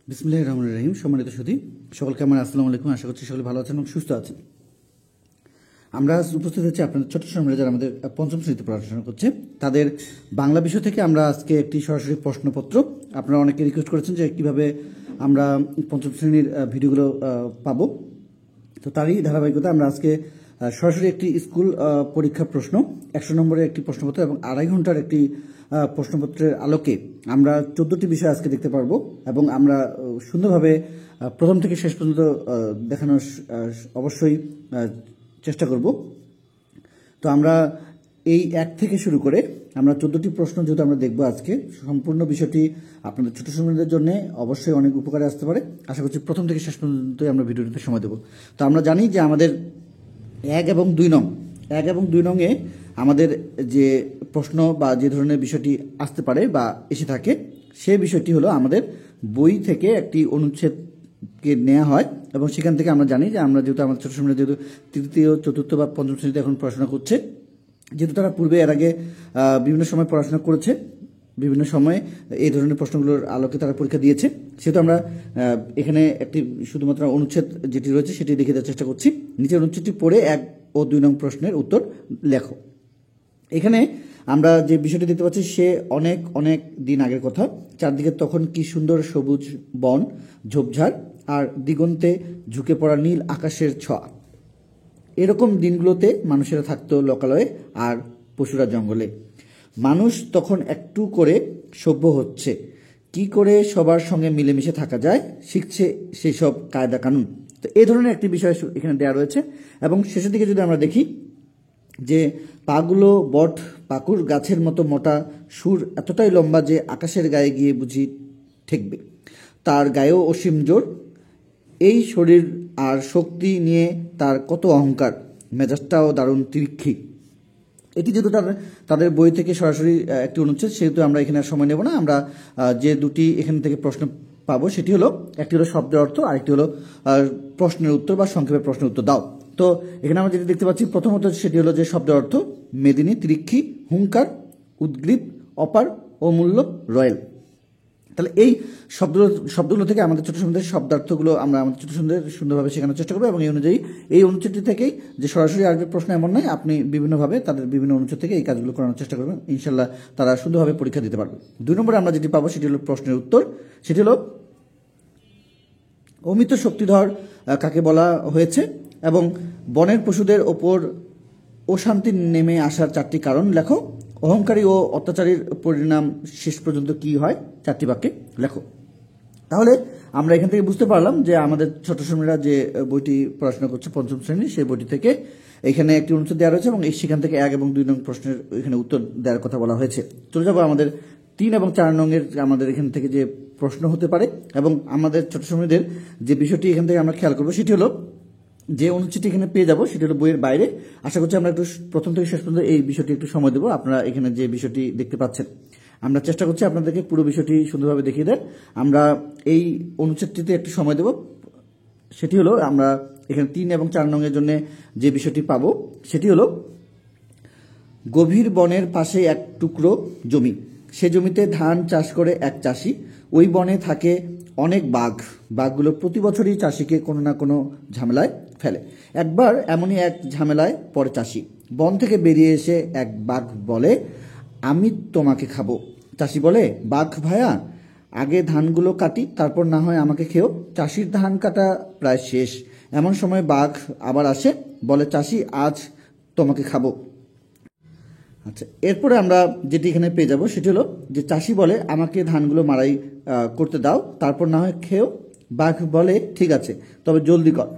বিসমিল্লাহির রহমানির রহিম। সম্মানিত সুধী সকলকে আমার আসসালামু আলাইকুম। আশা করছি সকলে ভালো আছেন এবং সুস্থ আছেন। আমরা উপস্থিত হচ্ছি আপনাদের ছোট্ট সময় যারা আমাদের পঞ্চম শ্রেণীতে পড়াশোনা করছে তাদের বাংলা বিষয় থেকে আমরা আজকে একটি সরাসরি প্রশ্নপত্র, আপনারা অনেকে রিকোয়েস্ট করেছেন যে কীভাবে আমরা পঞ্চম শ্রেণীর ভিডিওগুলো পাবো, তো তারই ধারাবাহিকতা আমরা আজকে সরাসরি একটি স্কুল পরীক্ষা প্রশ্ন 100 নম্বরের একটি প্রশ্নপত্র এবং 2.5 ঘন্টার একটি প্রশ্নপত্রের আলোকে আমরা 14টি বিষয় আজকে দেখতে পারবো এবং আমরা সুন্দরভাবে প্রথম থেকে শেষ পর্যন্ত দেখানোর অবশ্যই চেষ্টা করব। তো আমরা এই 1 থেকে শুরু করে আমরা 14টি প্রশ্ন যেহেতু আমরা দেখব আজকে, সম্পূর্ণ বিষয়টি আপনাদের ছোট সময়দের জন্য অবশ্যই অনেক উপকারে আসতে পারে। আশা করছি প্রথম থেকে শেষ পর্যন্তই আমরা ভিডিওটিতে সময় দেব। তো আমরা জানি যে আমাদের 1 এবং 2 নংয়ে আমাদের যে প্রশ্ন বা যে ধরনের বিষয়টি আসতে পারে বা এসে থাকে সেই বিষয়টি হলো আমাদের বই থেকে একটি অনুচ্ছেদকে নেওয়া হয় এবং সেখান থেকে আমরা জানি যে আমরা যেহেতু আমাদের ছোট সময় যেহেতু তৃতীয়, চতুর্থ বা পঞ্চম শ্রেণীতে এখন পড়াশোনা করছে, যেহেতু তারা পূর্বে এর আগে বিভিন্ন সময় পড়াশোনা করেছে, বিভিন্ন সময়ে এই ধরনের প্রশ্নগুলোর আলোকে তারা পরীক্ষা দিয়েছে, সেহেতু আমরা এখানে একটি শুধুমাত্র অনুচ্ছেদ যেটি রয়েছে সেটি দেখে দেওয়ার চেষ্টা করছি। নিচের অনুচ্ছেদটি পড়ে 1 ও 2 নং প্রশ্নের উত্তর লেখো। এখানে আমরা যে বিষয়টি দেখতে পাচ্ছি সে অনেক অনেক দিন আগের কথা। চারদিকে তখন কি সুন্দর সবুজ বন, ঝোপঝাড় আর দিগন্তে ঝুঁকে পড়া নীল আকাশের ছোঁয়া। এরকম দিনগুলোতে মানুষেরা থাকতো লোকালয়ে আর পশুরা জঙ্গলে। মানুষ তখন একটু করে সভ্য হচ্ছে, কি করে সবার সঙ্গে মিলেমিশে থাকা যায় শিখছে সেই সব কায়দা কানুন। তো এই ধরনের একটি বিষয় এখানে দেওয়া রয়েছে এবং শেষের দিকে যদি আমরা দেখি যে পাগুলো বট পাকুর গাছের মতো মোটা, সুর এতটাই লম্বা যে আকাশের গায়ে গিয়ে বুঝি ঠেকবে, তার গায়েও অসীম জোর, এই শরীর আর শক্তি নিয়ে তার কত অহংকার, মেজাজটাও দারুণ তিরিক্ষি। এটি যেহেতু তাদের বই থেকে সরাসরি একটি অনুচ্ছেদ, সেহেতু আমরা এখানে আর সময় নেব না। আমরা যে দুটি এখান থেকে প্রশ্ন পাবো সেটি হলো, একটি হলো শব্দের অর্থ আর একটি হলো প্রশ্নের উত্তর বা সংক্ষেপে প্রশ্নের উত্তর দাও। তো এখানে আমরা যেটি দেখতে পাচ্ছি প্রথমত সেটি হলো যে শব্দের অর্থ মেদিনী, তিরিক্ষি, হুঙ্কার, উদ্গ্রীব, অপার, অমূল্য, রয়েল। তাহলে এই শব্দগুলো থেকে আমাদের ছোট সমুদ্রের শব্দার্থগুলো আমরা আমাদের ছোট সমুদ্রের সুন্দরভাবে শেখানোর চেষ্টা করবো এবং এই অনুযায়ী এই অনুচ্ছেদটি থেকেই যে সরাসরি আসবে প্রশ্ন এমন নয়, আপনি বিভিন্নভাবে তাদের বিভিন্ন অনুচ্ছেদ থেকে এই কাজগুলো করানোর চেষ্টা করবেন, ইনশাল্লাহ তারা সুন্দরভাবে পরীক্ষা দিতে পারবে। 2 নম্বরে আমরা যেটি পাবো সেটি হলো প্রশ্নের উত্তর, সেটি হলো অমিত শক্তিধর কাকে বলা হয়েছে এবং বনের পশুদের ওপর অশান্তি নেমে আসার 4টি কারণ লেখো। অহংকারী ও অত্যাচারীর পরিণাম শেষ পর্যন্ত কি হয় 4টি বাক্যে লেখো। তাহলে আমরা এখান থেকে বুঝতে পারলাম যে আমাদের ছোট সময়রা যে বইটি পড়াশোনা করছে পঞ্চম শ্রেণী, সেই বইটি থেকে এখানে একটি অনুচ্ছেদ দেওয়া রয়েছে এবং সেখান থেকে 1 এবং 2 নং প্রশ্নের এখানে উত্তর দেওয়ার কথা বলা হয়েছে। চলে যাবো আমাদের 3 এবং 4 নংয়ের আমাদের এখান থেকে যে প্রশ্ন হতে পারে এবং আমাদের ছোট সময়দের যে বিষয়টি এখান থেকে আমরা খেয়াল করবো সেটি হলো যে অনুচ্ছেদটি এখানে পেয়ে যাবো সেটি হলো বইয়ের বাইরে। আশা করছি আমরা একটু প্রথম থেকে শেষ পর্যন্ত এই বিষয়টি একটু সময় দেবো। আপনারা এখানে যে বিষয়টি দেখতে পাচ্ছেন আমরা চেষ্টা করছি আপনাদেরকে পুরো বিষয়টি সুন্দরভাবে দেখিয়ে দেন। আমরা এই অনুচ্ছেদটিতে একটু সময় দেব, সেটি হলো আমরা এখানে 3 এবং 4 নংয়ের জন্য যে বিষয়টি পাবো সেটি হলো গভীর বনের পাশে এক টুকরো জমি, সে জমিতে ধান চাষ করে এক চাষি, ওই বনে থাকে অনেক বাঘ, বাঘগুলো প্রতি বছরই চাষিকে কোনো না কোনো ঝামেলায় ফেলে। একবার এমনই এক ঝামেলায় পড়ে চাষি। বন থেকে বেরিয়ে এসে এক বাঘ বলে, আমি তোমাকে খাবো। চাষি বলে, বাঘ ভায়া আগে ধানগুলো কাটি, তারপর না হয় আমাকে খেও। চাষির ধান কাটা প্রায় শেষ, এমন সময় বাঘ আবার আসে, বলে, চাষি আজ তোমাকে খাবো। আচ্ছা, এরপরে আমরা যেটি এখানে পেয়ে যাব সেটি হলো যে চাষি বলে, আমাকে ধানগুলো মাড়াই করতে দাও, তারপর না হয় খেও। বাঘ বলে, ঠিক আছে, তবে জলদি কর।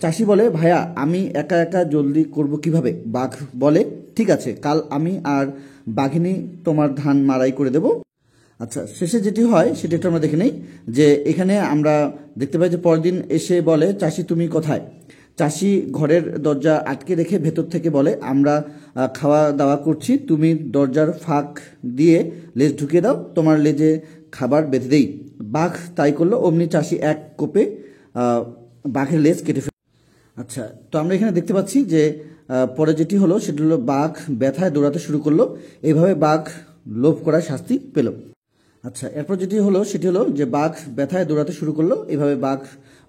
চাষি বলে, ভাইয়া আমি একা একা জলদি করব কিভাবে? বাঘ বলে, ঠিক আছে, কাল আমি আর বাঘিনী তোমার ধান মাড়াই করে দেব। আচ্ছা, শেষে যেটি হয় সেটি একটু আমরা দেখে নেই যে এখানে আমরা দেখতে পাই যে পরের দিন এসে বলে, চাষি তুমি কোথায়? চাষি ঘরের দরজা আটকে রেখে ভেতর থেকে বলে, আমরা খাওয়া দাওয়া করছি, তুমি দরজার ফাঁক দিয়ে লেজ ঢুকিয়ে দাও, তোমার লেজে খাবার বেঁধে দেই। বাঘ তাই করলো, অমনি চাষি এক কোপে বাঘের লেজ কেটে ফেলে। আচ্ছা, তো আমরা এখানে দেখতে পাচ্ছি যে পরে যেটি হলো সেটি হলো বাঘ ব্যথায় দৌড়াতে শুরু করলো, এইভাবে বাঘ লোভ করার শাস্তি পেল। আচ্ছা, এরপর যেটি হলো সেটি হলো যে বাঘ ব্যথায় দৌড়াতে শুরু করলো, এভাবে বাঘ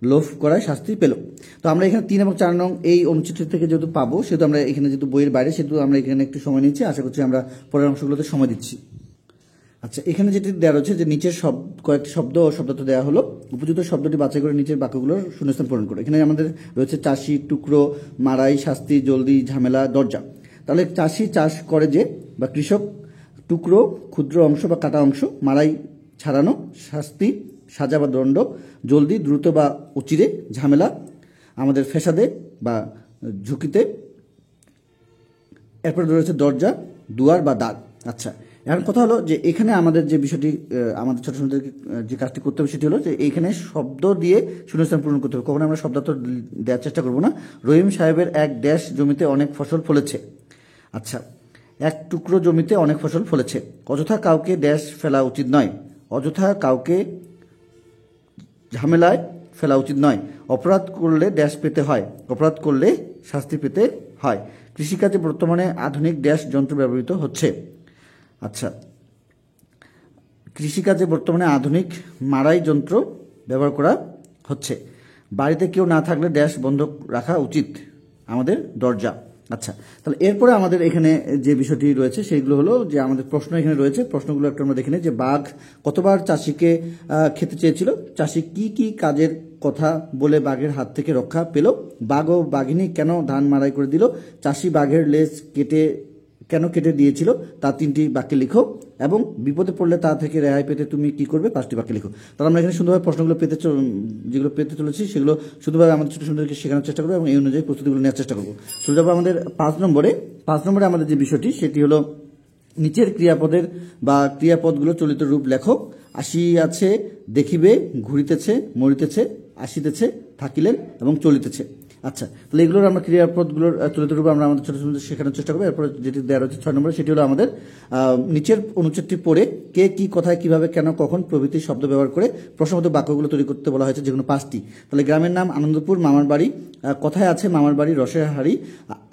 লোভ করায় শাস্তি পেল। তো আমরা এখানে 3 এবং 4 নং এই অনুচ্ছেদ থেকে যেহেতু পাবো, সেহেতু আমরা এখানে যেহেতু বইয়ের বাইরে, সেহেতু আমরা এখানে একটু সময় নিচ্ছি। আশা করছি আমরা পরের অংশগুলোতে সময় দিচ্ছি। আচ্ছা, এখানে যেটি দেওয়া রয়েছে যে নিচের কয়েকটি শব্দ ও শব্দার্থ দেওয়া হলো, উপযুক্ত শব্দটি বাছাই করে নিচের বাক্যগুলোর শূন্যস্থান পূরণ করে। এখানে আমাদের রয়েছে চাষি, টুকরো, মারাই, শাস্তি, জলদি, ঝামেলা, দরজা। তাহলে চাষি চাষ করে যে, বা কৃষক, টুকরো ক্ষুদ্র অংশ বা কাটা অংশ, মারাই ছাড়ানো, শাস্তি সাজা বা দণ্ড, জলদি দ্রুত বা অচিরে, ঝামেলা আমাদের ফ্যাসাদে বা ঝুঁকিতে, এরপরে রয়েছে দরজা দুয়ার বা দ্বার। আচ্ছা, এখন কথা হলো যে এখানে আমাদের যে বিষয়টি আমাদের ছোট ছোটদেরকে যে কাজটি করতে হবে সেটি হলো যে এইখানে শব্দ দিয়ে শূন্যস্থান পূরণ করতে হবে। কখনো আমরা শব্দার্থ দেওয়ার চেষ্টা করবো না। রহিম সাহেবের এক ড্যাশ জমিতে অনেক ফসল ফলেছে। আচ্ছা, এক টুকরো জমিতে অনেক ফসল ফলেছে। অযথা কাউকে ড্যাশ ফেলা উচিত নয়। অযথা কাউকে ঝামেলায় ফেলা উচিত নয়। অপরাধ করলে ড্যাশ পেতে হয়। অপরাধ করলে শাস্তি পেতে হয়। কৃষিকাজে বর্তমানে আধুনিক ড্যাশ যন্ত্র ব্যবহৃত হচ্ছে। আচ্ছা, কৃষিকাজে বর্তমানে আধুনিক মাড়াই যন্ত্র ব্যবহার করা হচ্ছে। বাড়িতে কেউ না থাকলে ড্যাশ বন্ধ রাখা উচিত আমাদের দরজা। আচ্ছা, তাহলে এরপরে আমাদের এখানে যে বিষয়টি রয়েছে সেগুলো হলো যে আমাদের প্রশ্ন এখানে রয়েছে। প্রশ্নগুলো একটু আমরা দেখে নিই। যে বাঘ কতবার চাষিকে খেতে চেয়েছিল? চাষি কি কি কাজের কথা বলে বাঘের হাত থেকে রক্ষা পেল? বাঘ ও বাঘিনী কেন ধান মাড়াই করে দিল? চাষি বাঘের লেজ কেন কেটে দিয়েছিল? তা 3টি বাক্যে লিখো। এবং বিপদে পড়লে তা থেকে রেহাই পেতে তুমি কি করবে? 5টি বাক্যে লিখো। তাহলে আমরা এখানে সুন্দরভাবে প্রশ্নগুলো যেগুলো পেতে চলেছি সেগুলো সুন্দরভাবে আমাদের ছোট সুন্দরকে শেখানোর চেষ্টা করবো এবং এই অনুযায়ী প্রস্তুতিগুলো নেওয়ার চেষ্টা করবো। চলে যাবো আমাদের 5 নম্বরে আমাদের যে বিষয়টি সেটি হলো নিচের ক্রিয়াপদের বা ক্রিয়াপদগুলো চলিত রূপ লেখো। আসিয়াছে, দেখিবে, ঘুরিতেছে, মরিতেছে, আসিতেছে, থাকিলেন এবং চলিতেছে। আচ্ছা, তাহলে এগুলোর আমরা ক্রিয়াপদগুলোর চলিত রূপে আমরা আমাদের ছোট ছোট শেখানোর চেষ্টা করবো। এরপর যেটি দেওয়া রয়েছে 6 নম্বরে সেটি হলো আমাদের নিচের অনুচ্ছেদটি পড়ে কে কি কথায় কিভাবে কেন কখন প্রভৃতি শব্দ ব্যবহার করে প্রশ্নবোধক বাক্যগুলো তৈরি করতে বলা হয়েছে, যেগুলো 5টি। তাহলে গ্রামের নাম আনন্দপুর, মামার বাড়ি, কথায় আছে মামার বাড়ি রসের হাড়ি,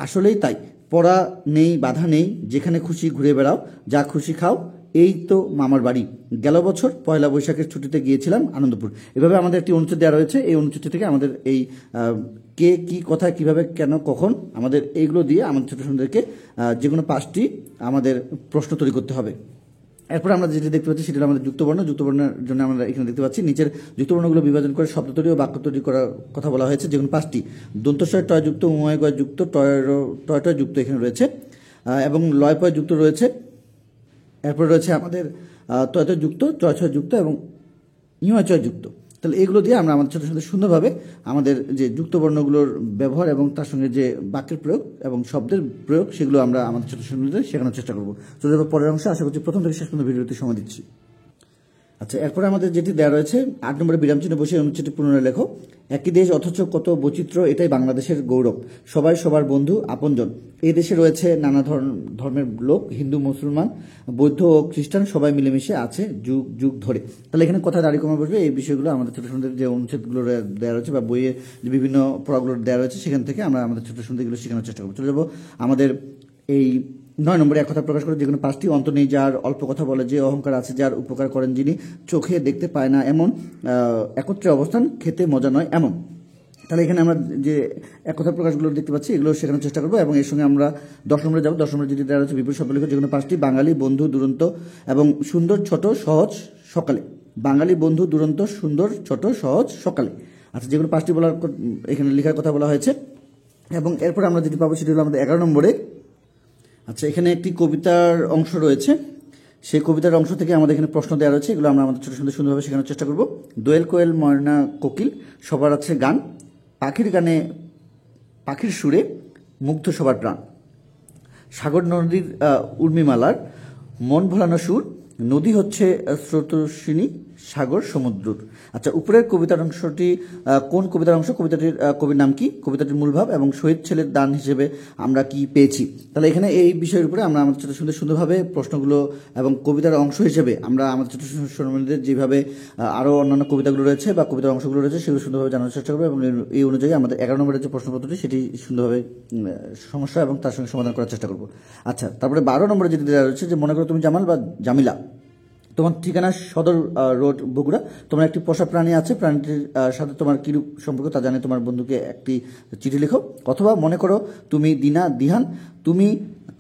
আসলেই তাই, পড়া নেই বাধা নেই, যেখানে খুশি ঘুরে বেড়াও, যা খুশি খাও, এই তো মামার বাড়ি, গেল বছর পয়লা বৈশাখের ছুটিতে গিয়েছিলাম আনন্দপুর। এভাবে আমাদের একটি অনুচ্ছেদ দেওয়া রয়েছে। এই অনুচ্ছেদটি থেকে আমাদের এই কে কি কথায় কিভাবে কেন কখন আমাদের এইগুলো দিয়ে আমাদের ছোট সুন্দরকে যে কোনো 5টি আমাদের প্রশ্ন তৈরি করতে হবে। এরপর আমরা যেটি দেখতে পাচ্ছি সেটা আমাদের যুক্তবর্ণ। যুক্তবর্ণের জন্য আমরা এখানে দেখতে পাচ্ছি নিচের যুক্তবর্ণগুলো বিভাজন করে শব্দ তৈরি ও বাক্য তৈরি করার কথা বলা হয়েছে, যেগুলো 5টি। দন্তস্বয় টয় যুক্ত, উময় গয় যুক্ত, টয় যুক্ত এখানে রয়েছে এবং লয় পয় যুক্ত রয়েছে। এরপর রয়েছে আমাদের তয় যুক্ত, চয় যুক্ত এবং ইয় চয় যুক্ত। তাহলে এগুলো দিয়ে আমরা আমাদের ছোট ছোট সুন্দরভাবে আমাদের যে যুক্তবর্ণগুলোর ব্যবহার এবং তার সঙ্গে যে বাক্যের প্রয়োগ এবং শব্দের প্রয়োগ সেগুলো আমরা আমাদের ছোট সুন্দর শেখানোর চেষ্টা করবো। চলে যাবো পরের অংশে। আশা করছি প্রথম থেকে শেষ পর্যন্ত ভিডিওতে সময় দিচ্ছি। আচ্ছা, এরপরে আমাদের যেটি দেওয়া রয়েছে 8 নম্বরে বিরাম চিহ্ন বসে অনুচ্ছেদটি পুনরায় লেখো। একই দেশ অথচ কত বৈচিত্র্য, এটাই বাংলাদেশের গৌরব। সবাই সবার বন্ধু, আপনজন। এই দেশে রয়েছে নানা ধর্মের লোক, হিন্দু, মুসলমান, বৌদ্ধ ও খ্রিস্টান, সবাই মিলেমিশে আছে যুগ যুগ ধরে। তাহলে এখানে কথা দাঁড়িয়ে কমা বসবে। এই বিষয়গুলো আমাদের ছোট সুন্দর যে অনুচ্ছেদগুলো দেওয়া রয়েছে বা বইয়ে যে বিভিন্ন পড়াগুলো দেওয়া রয়েছে সেখান থেকে আমরা আমাদের ছোট সুন্দরগুলো শেখানোর চেষ্টা করবো। চলে যাবো আমাদের এই 9 নম্বরে এক কথা প্রকাশ করে যেগুলো 5টি। অন্ত নেই যার, অল্প কথা বলে যে, অহংকার আছে যার, উপকার করেন যিনি, চোখে দেখতে পায় না এমন, একত্রে অবস্থান, খেতে মজা নয় এমন। তাহলে এখানে আমরা যে এক কথা প্রকাশগুলো দেখতে পাচ্ছি এগুলো শেখানোর চেষ্টা করবো এবং এর সঙ্গে আমরা 10 নম্বরে যাবো। 10 নম্বরে যেটি দেওয়া হচ্ছে বিপুল শব্দ লেখো, যেগুলো 5টি। বাঙালি, বন্ধু, দুরন্ত এবং সুন্দর, ছোট, সহজ, সকালে। বাঙালি, বন্ধু, দুরন্ত, সুন্দর, ছোট, সহজ, সকালে। আচ্ছা, যেগুলো 5টি বলার এখানে লেখার কথা বলা হয়েছে। এবং এরপরে আমরা যেটি পাবো সেটি হলো আমাদের 11 নম্বরে। আচ্ছা, এখানে একটি কবিতার অংশ রয়েছে। সেই কবিতার অংশ থেকে আমাদের এখানে প্রশ্ন দেওয়া রয়েছে, এগুলো আমরা আমাদের ছোট সুন্দরভাবে শেখানোর চেষ্টা করব। দোয়েল, কোয়েল, ময়না, কোকিল, সবার আছে গান, পাখির গানে, পাখির সুরে মুগ্ধ সবার প্রাণ। সাগর নদীর উর্মিমালার মন ভোলানো সুর, নদী হচ্ছে স্রোতস্বিনী, সাগর সমুদ্র। আচ্ছা, উপরের কবিতার অংশটি কোন কবিতার অংশ? কবিতাটির কবির নাম কি? কবিতাটির মূল ভাব এবং শহীদ ছেলের দান হিসেবে আমরা কি পেয়েছি? তাহলে এখানে এই বিষয়ের উপরে আমরা আমাদের ছোট সুন্দরভাবে প্রশ্নগুলো এবং কবিতার অংশ হিসেবে আমরা আমাদের ছোট সন্তানদের যেভাবে আরও অন্যান্য কবিতাগুলো রয়েছে বা কবিতার অংশগুলো রয়েছে সেগুলো সুন্দরভাবে জানার চেষ্টা করবো এবং এই অনুযায়ী আমাদের 11 নম্বরের যে প্রশ্নপত্রটি সেটি সুন্দরভাবে সমস্যা এবং তার সঙ্গে সমাধান করার চেষ্টা করবো। আচ্ছা, তারপরে 12 নম্বরে যেটি দেওয়া রয়েছে যে মনে করো তুমি জামাল বা জামিলা, তোমার ঠিকানা সদর রোড বগুড়া। তোমার একটি পোষা প্রাণী আছে, প্রাণীটির সাথে তোমার কিরূপ সম্পর্ক তা জানে তোমার বন্ধুকে একটি চিঠি লেখো। অথবা মনে করো তুমি দিহান, তুমি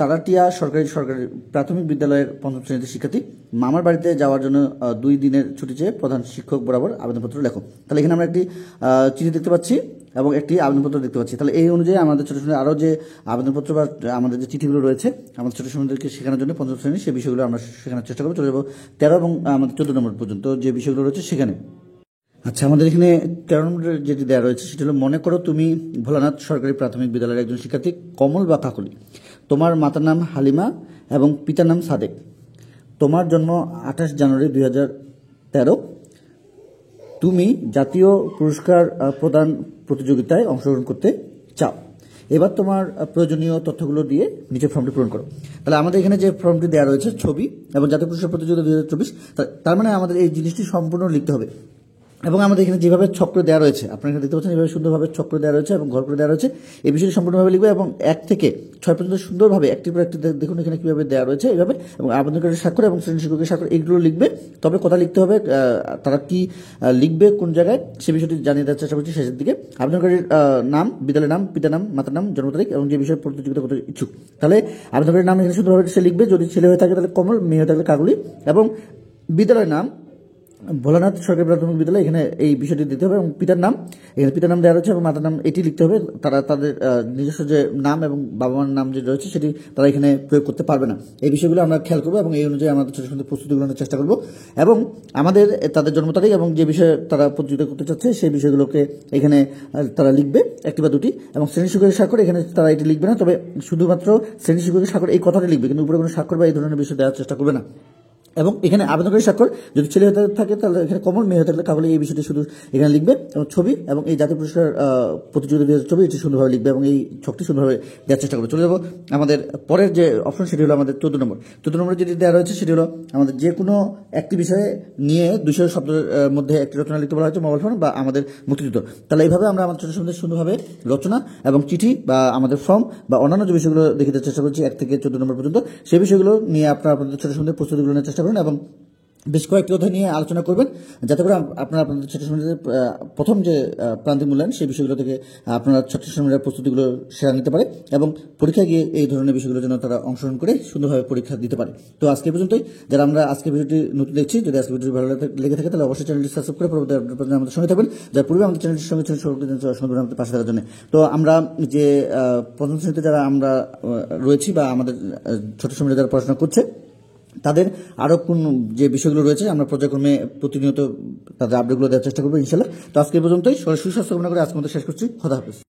তারাটিয়া সরকারি প্রাথমিক বিদ্যালয়ের 5ম শ্রেণীতে শিক্ষার্থী। মামার বাড়িতে যাওয়ার জন্য 2 দিনের ছুটি চেয়ে প্রধান শিক্ষক বরাবর আবেদনপত্র লেখো। তাহলে এখানে আমরা একটি চিঠি দেখতে পাচ্ছি এবং একটি আবেদনপত্র দেখতে পাচ্ছি। তাহলে এই অনুযায়ী আমাদের ছোটো ছোটো আরও যে আবেদনপত্র বা আমাদের যে চিঠিগুলো রয়েছে আমাদের ছোটো ছোটোদেরকে শেখানোর জন্য 5ম শ্রেণী, সেই বিষয়গুলো আমরা শেখানোর চেষ্টা করবো। চলে যাবো 13 এবং আমাদের 14 নম্বর পর্যন্ত যে বিষয়গুলো রয়েছে সেখানে। আচ্ছা, আমাদের এখানে 13 নম্বরের যেটি দেওয়া রয়েছে সেটি হলো, মনে করো তুমি ভোলানাথ সরকারি প্রাথমিক বিদ্যালয়ের একজন শিক্ষার্থী, কমল বা কাকলি। তোমার মাতার নাম হালিমা এবং পিতার নাম সাদেক। তোমার জন্ম 28 জানুয়ারি 2013। তুমি জাতীয় পুরস্কার প্রদান প্রতিযোগিতায় অংশগ্রহণ করতে চাও। এবার তোমার প্রয়োজনীয় তথ্যগুলো দিয়ে নিচে ফর্মটি পূরণ করো। তাহলে আমাদের এখানে যে ফর্মটি দেওয়া রয়েছে, ছবি এবং জাতীয় পুরস্কার প্রতিযোগিতা 2024, তার মানে আমাদের এই জিনিসটি সম্পূর্ণ লিখতে হবে। এবং আমাদের এখানে যেভাবে চক্র দেওয়া রয়েছে, আপনারা এখানে দেখতে পাচ্ছেন, এইভাবে সুন্দরভাবে চক্র দেওয়া রয়েছে এবং ঘর করে দেওয়া রয়েছে। এই বিষয়টি সম্পূর্ণভাবে লিখবে এবং 1 থেকে 6 পর্যন্ত সুন্দরভাবে একটির পর একটি দেখুন এখানে কীভাবে দেওয়া রয়েছে এইভাবে, এবং আবেদনকারীর স্বাক্ষর এবং শ্রেণী শিক্ষকের স্বাক্ষর এইগুলো লিখবে। তবে কথা লিখতে হবে, তারা কি লিখবে কোন জায়গায় সে বিষয়টি জানিয়ে দেওয়ার চেষ্টা করছি শেষের দিকে। আবেদনকারীর নাম, বিদ্যালয়ের নাম, পিতার নাম, মাতার নাম, জন্ম তারিখ এবং যে বিষয়ে প্রতিযোগিতা করতে ইচ্ছুক। তাহলে আবেদনকারীর নাম এখানে সুন্দরভাবে সে লিখবে। যদি ছেলে হয়ে থাকে তাহলে কমল, মেয়ে হয়ে থাকলে কাকলি, এবং বিদ্যালয়ের নাম ভোলানাথ সরকারি প্রাথমিক বিদ্যালয়, এখানে এই বিষয়টি দিতে হবে। এবং পিতার নাম, এখানে পিতার নাম দেওয়া রয়েছে এবং মাতার নাম এটি লিখতে হবে। তারা তাদের নিজস্ব যে নাম এবং বাবা মার নাম যে রয়েছে সেটি তারা এখানে প্রয়োগ করতে পারবে না। এই বিষয়গুলো আমরা খেয়াল করবো এবং এই অনুযায়ী আমাদের ছোটো ছোটো প্রস্তুতিগুলো নেওয়ার চেষ্টা করবো। এবং আমাদের তাদের জন্ম তারিখ এবং যে বিষয়ে তারা প্রতিযোগিতা করতে চাচ্ছে সেই বিষয়গুলোকে এখানে তারা লিখবে, 1টি বা 2টি। এবং শ্রেণী শিক্ষকের স্বাক্ষর এখানে তারা এটি লিখবে না, তবে শুধুমাত্র শ্রেণী শিক্ষকের স্বাক্ষর এই কথাটি লিখবে, কিন্তু উপরে কোনো স্বাক্ষর বা এই ধরনের বিষয় দেওয়ার চেষ্টা করবে না। এবং এখানে আবেদনকারী স্বাক্ষর যদি ছেলে হয়ে থাকে তাহলে এখানে কমল, মেয়ে হয়ে থাকলে তাহলে এই বিষয়টি শুধু এখানে লিখবে। এবং ছবি এবং এই জাতীয় পুরস্কার প্রতিযোগিতা ছবি এটি সুন্দরভাবে লিখবে এবং এই ছকটি সুন্দরভাবে দেওয়ার চেষ্টা করবে। চলে যাবো আমাদের পরের যে অপশন, সেটি হলো আমাদের 14 নম্বর। 14 নম্বরে যেটি দেওয়া রয়েছে সেটি হলো, আমাদের যে কোনো একটি বিষয়ে নিয়ে 200 শব্দের মধ্যে একটি রচনা লিখতে বলা হয়েছে, মোবাইল ফোন বা আমাদের মুক্তিযুদ্ধ। তাহলে এইভাবে আমরা আমাদের ছোটো ছোটো সুন্দরভাবে রচনা এবং চিঠি বা আমাদের ফর্ম বা অন্যান্য যে বিষয়গুলো দেখে দেওয়ার চেষ্টা করছি 1 থেকে 14 নম্বর পর্যন্ত, সেই বিষয়গুলো নিয়ে আপনারা আপনাদের ছোটো সুন্দর প্রস্তুতিগুলো নেওয়ার চেষ্টা করুন এবং বেশ কয়েকটি কথা নিয়ে আলোচনা করবেন, যাতে করে আপনারা আপনাদের ছোটো সময়ের প্রথম যে প্রান্তিক মূল্যায়ন সেই বিষয়গুলো থেকে আপনারা ছোটো সময়ের প্রস্তুতিগুলো সেরা নিতে পারে এবং পরীক্ষায় গিয়ে এই ধরনের বিষয়গুলো যেন তারা অংশগ্রহণ করে সুন্দরভাবে পরীক্ষা দিতে পারে। তো আজকে পর্যন্তই। যারা আমরা আজকে ভিডিওটি নতুন দেখছি, যদি আজকে ভিডিওটি ভালো লেগে থাকে তাহলে অবশ্যই চ্যানেলটি সাবস্ক্রাইব করে পরবর্তী আমাদের সঙ্গে থাকবেন, যারা পূর্বে আমাদের চ্যানেলটির সঙ্গে সুন্দর আমাদের পাশে থাকার জন্য। তো আমরা যে 5ম শ্রেণীতে যারা আমরা রয়েছি বা আমাদের ছোটো সময়ে যারা পড়াশোনা করছে তাদের আরও কোন যে বিষয়গুলো রয়েছে আমরা পর্যায়ক্রমে প্রতিনিয়ত তাদের আপডেটগুলো দেওয়ার চেষ্টা করবো ইনশাল্লাহ। তো আজকে পর্যন্তই। সুস্বাস্থ্য কামনা করে আজকের মতো শেষ করছি। খোদা হাফেজ।